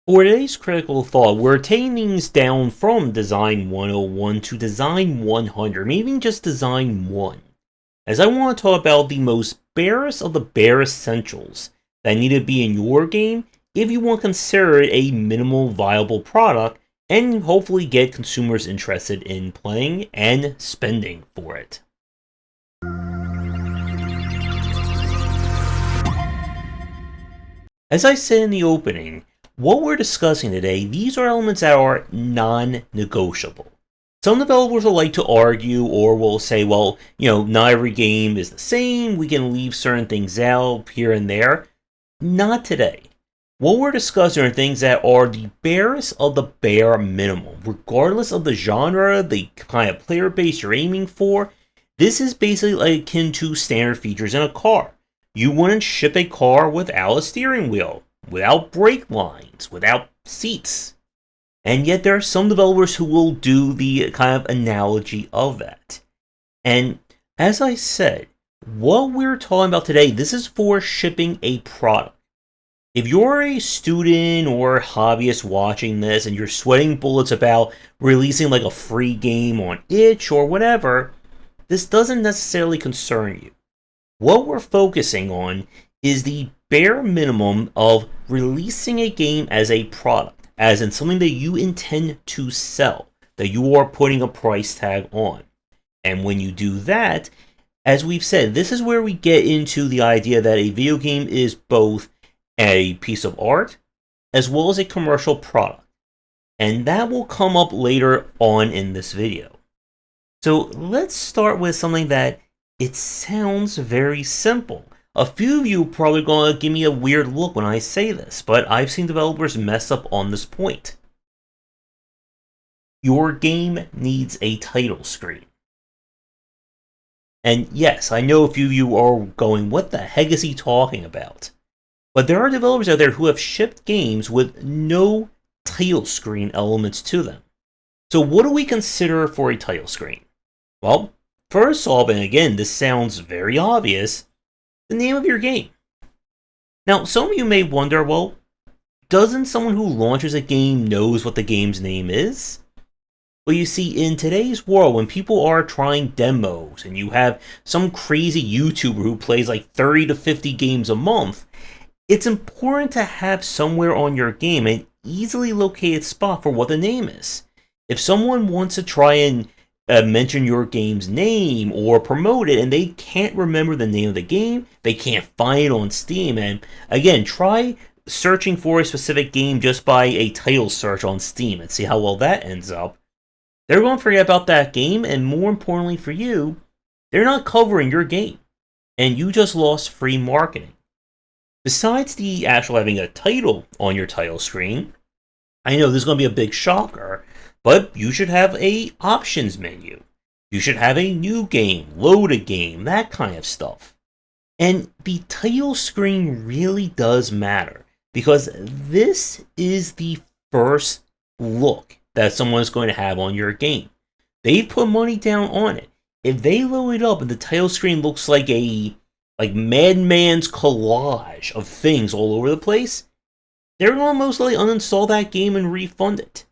For today's critical thought, we're taking things down from Design 101 to Design 100, maybe even just Design 1, as I want to talk about the most barest of the bare essentials that need to be in your game if you want to consider it a minimal viable product and hopefully get consumers interested in playing and spending for it. As I said in the opening, what we're discussing today, these are elements that are non-negotiable. Some developers will like to argue or will say, well, not every game is the same, we can leave certain things out here and there. Not today. What we're discussing are things that are the barest of the bare minimum, regardless of the genre, the kind of player base you're aiming for. This is basically akin to standard features in a car. You wouldn't ship a car without a steering wheel, without brake lines, without seats. And yet there are some developers who will do the kind of analogy of that. And as I said, what we're talking about today, this is for shipping a product. If you're a student or hobbyist watching this and you're sweating bullets about releasing like a free game on itch or whatever, this doesn't necessarily concern you. What we're focusing on is the bare minimum of releasing a game as a product, as in something that you intend to sell, that you are putting a price tag on. And when you do that, as we've said, this is where we get into the idea that a video game is both a piece of art as well as a commercial product. And that will come up later on in this video. So let's start with something that it sounds very simple. A few of you are probably going to give me a weird look when I say this, but I've seen developers mess up on this point. Your game needs a title screen. And yes, I know a few of you are going, what the heck is he talking about? But there are developers out there who have shipped games with no title screen elements to them. So what do we consider for a title screen? Well, first off, and again, this sounds very obvious, the name of your game. Now, some of you may wonder, well, doesn't someone who launches a game knows what the game's name is? Well, you see, in today's world, when people are trying demos, and you have some crazy YouTuber who plays like 30 to 50 games a month, it's important to have somewhere on your game an easily located spot for what the name is. If someone wants to try and mention your game's name or promote it and they can't remember the name of the game, they can't find it on Steam, and again, try searching for a specific game just by a title search on Steam and see how well that ends up. They're going to forget about that game, and more importantly for you, they're not covering your game, and you just lost free marketing. Besides the actual having a title on your title screen, I know this is going to be a big shocker, but you should have a options menu. You should have a new game, load a game, that kind of stuff. And the title screen really does matter, because this is the first look that someone is going to have on your game. They've put money down on it. If they load it up and the title screen looks like a Madman's collage of things all over the place, they're going to most likely uninstall that game and refund it.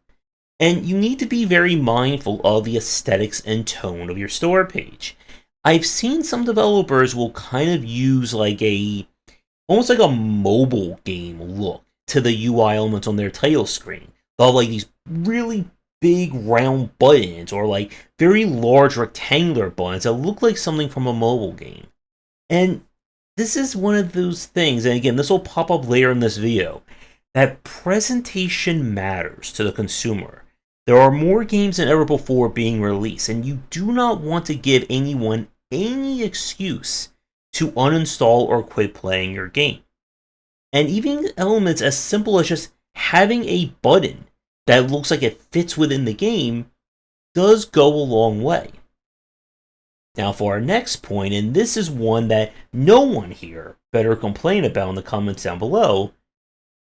And you need to be very mindful of the aesthetics and tone of your store page. I've seen some developers will kind of use almost like a mobile game look to the UI elements on their title screen. They'll have these really big round buttons or very large rectangular buttons that look like something from a mobile game. And this is one of those things, and again, this will pop up later in this video, that presentation matters to the consumer. There are more games than ever before being released, and you do not want to give anyone any excuse to uninstall or quit playing your game. And even elements as simple as just having a button that looks like it fits within the game does go a long way. Now for our next point, and this is one that no one here better complain about in the comments down below,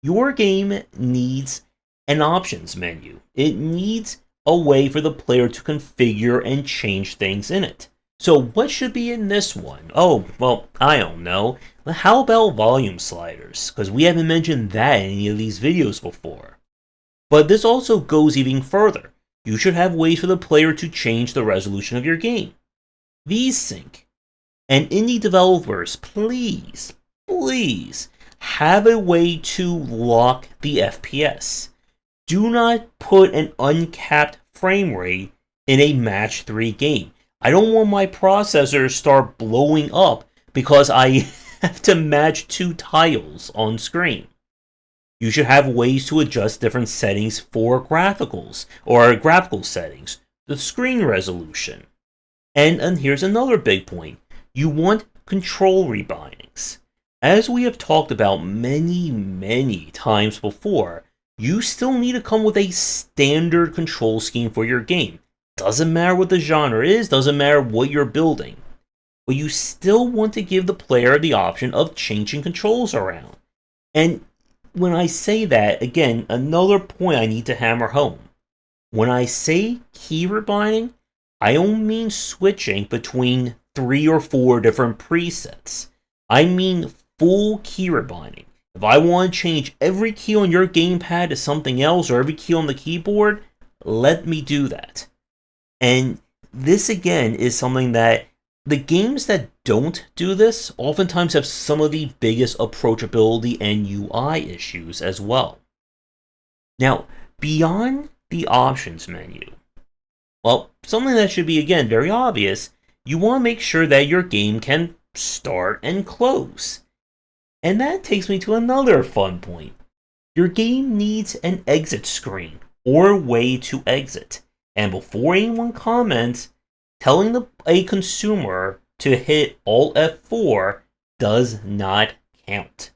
your game needs an options menu. It needs a way for the player to configure and change things in it. So what should be in this one? Oh, well, I don't know. How about volume sliders? Because we haven't mentioned that in any of these videos before. But this also goes even further. You should have ways for the player to change the resolution of your game. V-Sync. And indie developers, please, please, have a way to lock the FPS. Do not put an uncapped frame rate in a match 3 game. I don't want my processor to start blowing up because I have to match 2 tiles on screen. You should have ways to adjust different settings for graphics settings, the screen resolution. And here's another big point. You want control rebindings. As we have talked about many times before, you still need to come with a standard control scheme for your game. Doesn't matter what the genre is, doesn't matter what you're building. But you still want to give the player the option of changing controls around. And when I say that, again, another point I need to hammer home. When I say key rebinding, I don't mean switching between 3 or 4 different presets. I mean full key rebinding. If I want to change every key on your gamepad to something else or every key on the keyboard, let me do that. And this again is something that the games that don't do this oftentimes have some of the biggest approachability and UI issues as well. Now, beyond the options menu, well, something that should be again very obvious, you want to make sure that your game can start and close. And that takes me to another fun point. Your game needs an exit screen or way to exit. And before anyone comments, telling a consumer to hit Alt F4 does not count.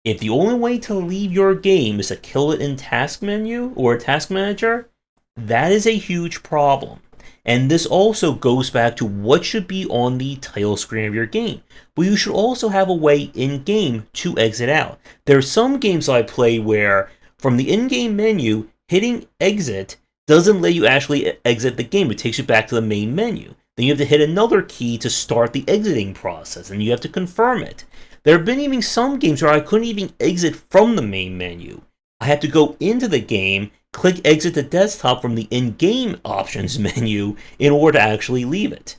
If the only way to leave your game is to kill it in task menu or task manager, that is a huge problem. And this also goes back to what should be on the title screen of your game. But you should also have a way in-game to exit out. There are some games I play where, from the in-game menu, hitting exit doesn't let you actually exit the game. It takes you back to the main menu. Then you have to hit another key to start the exiting process, and you have to confirm it. There have been even some games where I couldn't even exit from the main menu. I had to go into the game, click exit to desktop from the in-game options menu in order to actually leave it.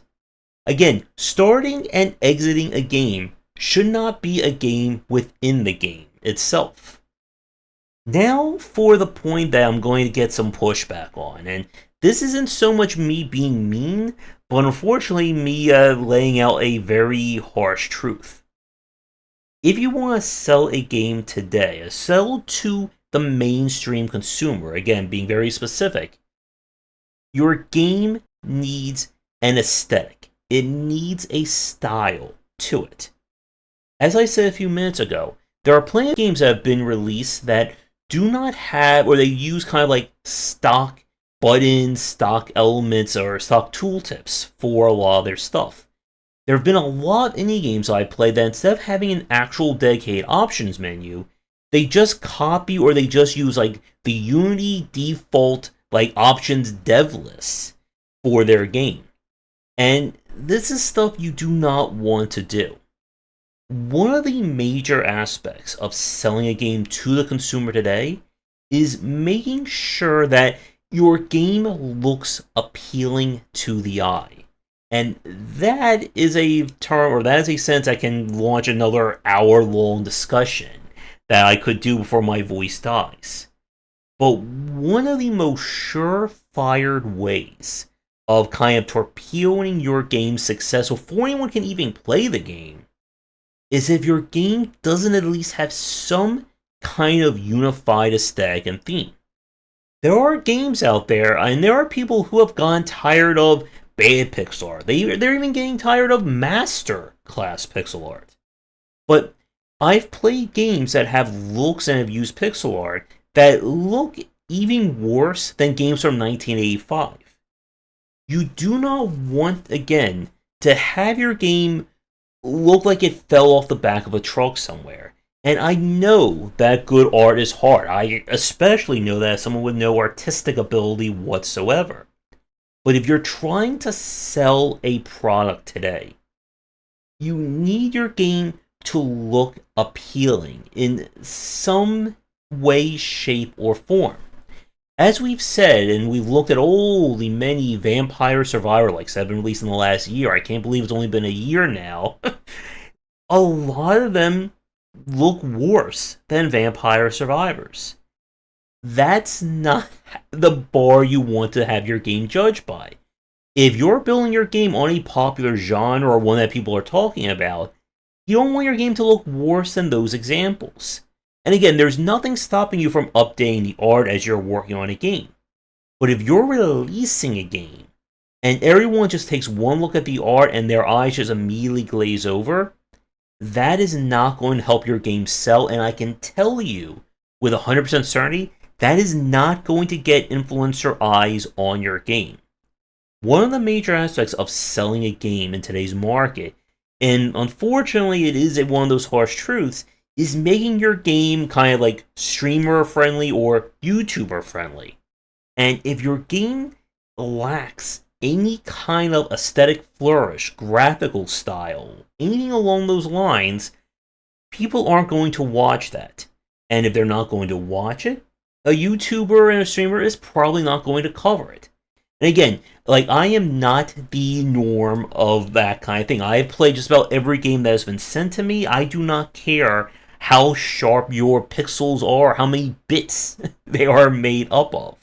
Again, starting and exiting a game should not be a game within the game itself. Now for the point that I'm going to get some pushback on, and this isn't so much me being mean, but unfortunately me laying out a very harsh truth. If you want to sell a game today, sell to the mainstream consumer, again being very specific, your game needs an aesthetic. It needs a style to it. As I said a few minutes ago, there are plenty of games that have been released that do not have, or they use kind of like stock buttons, stock elements, or stock tooltips for a lot of their stuff. There have been a lot of indie games I played that instead of having an actual dedicated options menu, they just copy or they just use like the Unity default like options dev lists for their game. And this is stuff you do not want to do. One of the major aspects of selling a game to the consumer today is making sure that your game looks appealing to the eye. And that is a term, or that is a sense I can launch another hour-long discussion that I could do before my voice dies. But one of the most surefire ways of kind of torpedoing your game's success before anyone can even play the game is if your game doesn't at least have some kind of unified aesthetic and theme. There are games out there, and there are people who have gotten tired of bad pixel art. They're even getting tired of master class pixel art. But I've played games that have looks and have used pixel art that look even worse than games from 1985. You do not want, again, to have your game look like it fell off the back of a truck somewhere. And I know that good art is hard. I especially know that as someone with no artistic ability whatsoever. But if you're trying to sell a product today, you need your game to look appealing in some way, shape, or form. As we've said, and we've looked at all the many Vampire Survivor likes that have been released in the last year, I can't believe it's only been a year now. A lot of them look worse than Vampire Survivors. That's not the bar you want to have your game judged by. If you're building your game on a popular genre or one that people are talking about, you don't want your game to look worse than those examples. And again, there's nothing stopping you from updating the art as you're working on a game. But if you're releasing a game, and everyone just takes one look at the art and their eyes just immediately glaze over, that is not going to help your game sell, and I can tell you with 100% certainty, that is not going to get influencer eyes on your game. One of the major aspects of selling a game in today's market, and unfortunately it is one of those harsh truths, is making your game kind of like streamer friendly or YouTuber friendly. And if your game lacks any kind of aesthetic flourish, graphical style, anything along those lines, people aren't going to watch that. And if they're not going to watch it, a YouTuber and a streamer is probably not going to cover it. And again, like, I am not the norm of that kind of thing. I have played just about every game that has been sent to me. I do not care how sharp your pixels are, how many bits they are made up of.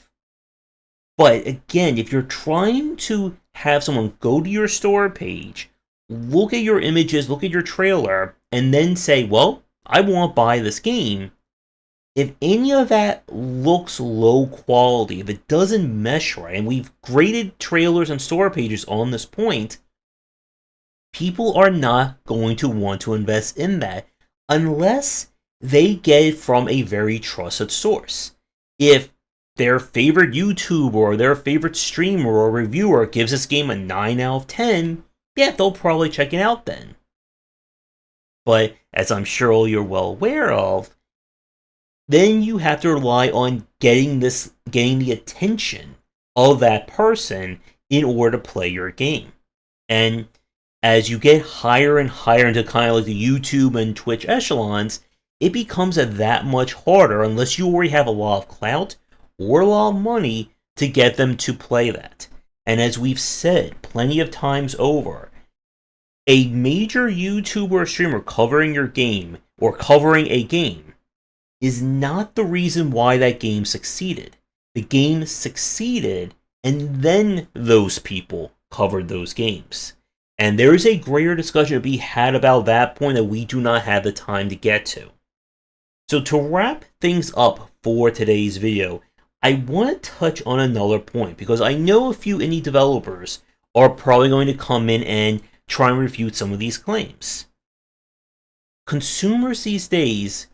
But again, if you're trying to have someone go to your store page, look at your images, look at your trailer, and then say, well, I want to buy this game, if any of that looks low quality, if it doesn't mesh right, and we've graded trailers and store pages on this point, people are not going to want to invest in that unless they get it from a very trusted source. If their favorite YouTuber or their favorite streamer or reviewer gives this game a 9 out of 10, yeah, they'll probably check it out then. But as I'm sure you're well aware of, then you have to rely on getting the attention of that person in order to play your game. And as you get higher and higher into kind of like the YouTube and Twitch echelons, it becomes that much harder unless you already have a lot of clout or a lot of money to get them to play that. And as we've said plenty of times over, a major YouTuber or streamer covering your game or covering a game is not the reason why that game succeeded. The game succeeded, and then those people covered those games. And there is a greater discussion to be had about that point that we do not have the time to get to. So to wrap things up for today's video, I want to touch on another point, because I know a few indie developers are probably going to come in and try and refute some of these claims. Consumers these days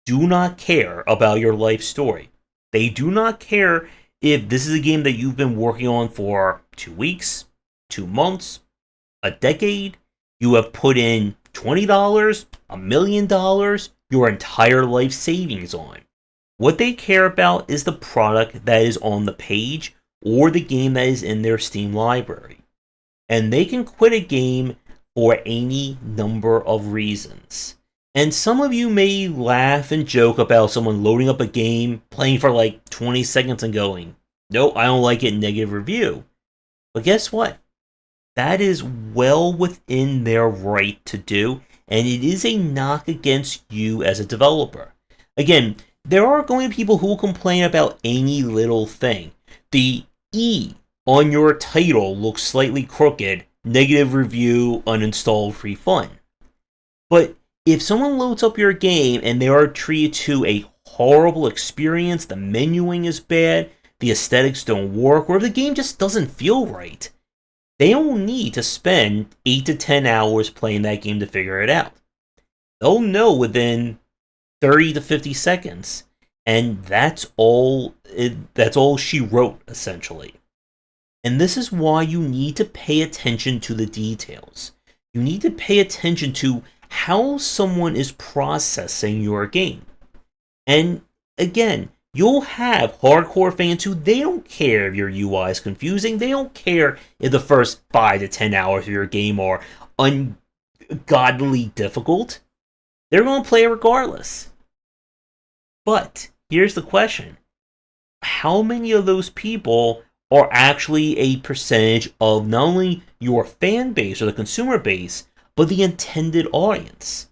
do not care about your life story. They do not care if this is a game that you've been working on for 2 weeks, 2 months, a decade. You have put in $20, $1 million, your entire life savings on. What they care about is the product that is on the page or the game that is in their Steam library. And they can quit a game for any number of reasons. And some of you may laugh and joke about someone loading up a game, playing for like 20 seconds and going, nope, I don't like it, negative review. But guess what? That is well within their right to do, and it is a knock against you as a developer. Again, there are going to be people who will complain about any little thing. The E on your title looks slightly crooked, negative review, uninstalled, free fun. But if someone loads up your game and they are treated to a horrible experience, the menuing is bad, the aesthetics don't work, or if the game just doesn't feel right, they don't need to spend 8 to 10 hours playing that game to figure it out. They'll know within 30 to 50 seconds, and that's all she wrote, essentially. And this is why you need to pay attention to the details. You need to pay attention to how someone is processing your game. And again, You'll have hardcore fans who they don't care if your UI is confusing. They don't care if the first 5 to 10 hours of your game are ungodly difficult. They're going to play regardless. But here's the question. How many of those people are actually a percentage of not only your fan base or the consumer base, but the intended audience?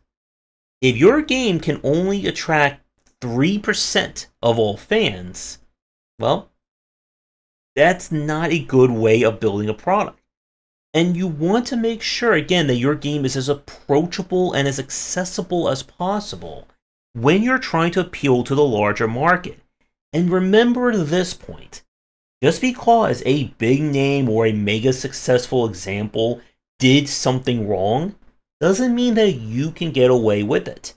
If your game can only attract 3% of all fans, well, that's not a good way of building a product. And you want to make sure, again, that your game is as approachable and as accessible as possible when you're trying to appeal to the larger market. And remember this point. Just because a big name or a mega successful example did something wrong, doesn't mean that you can get away with it.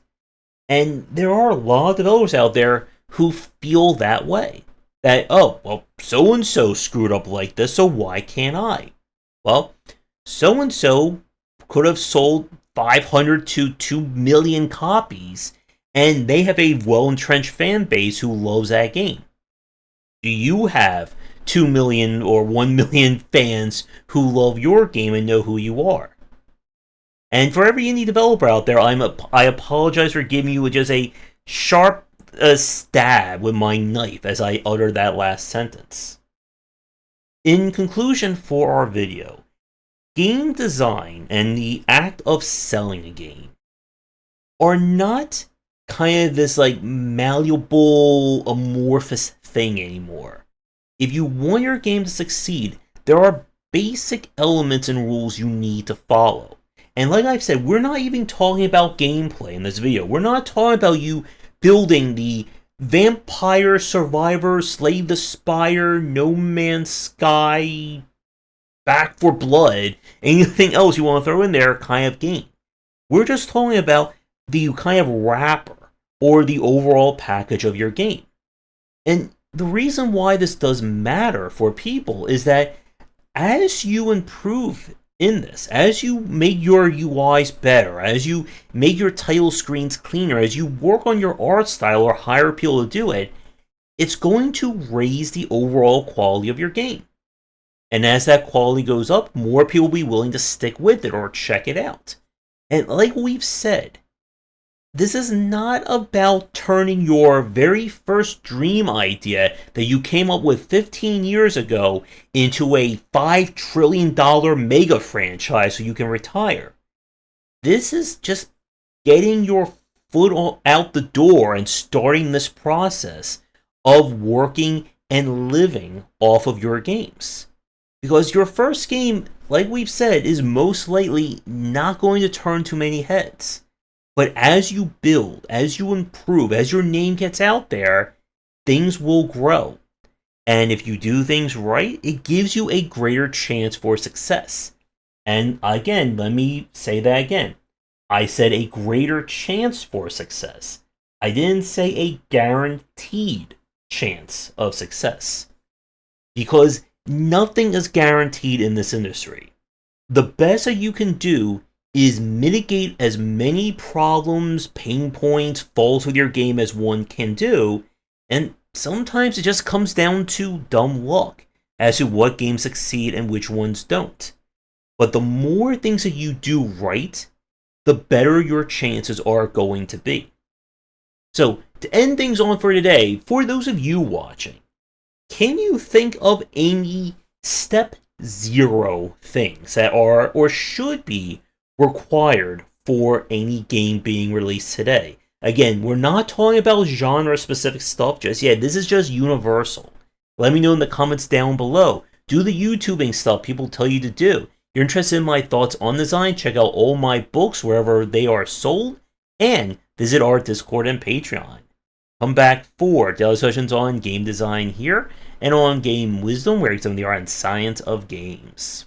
And there are a lot of developers out there who feel that way. That, oh, well, so-and-so screwed up like this, so why can't I? Well, so-and-so could have sold 500 to 2 million copies, and they have a well-entrenched fan base who loves that game. Do you have 2 million or 1 million fans who love your game and know who you are? And for every indie developer out there, I apologize for giving you just a sharp stab with my knife as I utter that last sentence. In conclusion for our video, game design and the act of selling a game are not kind of this like malleable, amorphous thing anymore. If you want your game to succeed, there are basic elements and rules you need to follow. And like I've said, we're not even talking about gameplay in this video. We're not talking about you building the Vampire Survivor, Slay the Spire, No Man's Sky, Back for Blood, anything else you want to throw in there kind of game. We're just talking about the kind of wrapper or the overall package of your game. And the reason why this does matter for people is that as you improve in this, as you make your UIs better, as you make your title screens cleaner, as you work on your art style or hire people to do it, it's going to raise the overall quality of your game. And as that quality goes up, more people will be willing to stick with it or check it out. And like we've said, this is not about turning your very first dream idea that you came up with 15 years ago into a $5 trillion mega franchise so you can retire. This is just getting your foot out the door and starting this process of working and living off of your games. Because your first game, like we've said, is most likely not going to turn too many heads. But as you build, as you improve, as your name gets out there, things will grow. And if you do things right, it gives you a greater chance for success. And again, let me say that again. I said a greater chance for success. I didn't say a guaranteed chance of success. Because nothing is guaranteed in this industry. The best that you can do is mitigate as many problems, pain points, faults with your game as one can do, and sometimes it just comes down to dumb luck as to what games succeed and which ones don't. But the more things that you do right, the better your chances are going to be. So, to end things on for today, for those of you watching, can you think of any step zero things that are or should be required for any game being released today? Again, we're not talking about genre-specific stuff just yet. This is just universal. Let me know in the comments down below. Do the YouTubing stuff people tell you to do. If you're interested in my thoughts on design, check out all my books wherever they are sold, and visit our Discord and Patreon. Come back for daily sessions on game design here, and on Game Wisdom, where we examine the art and science of games.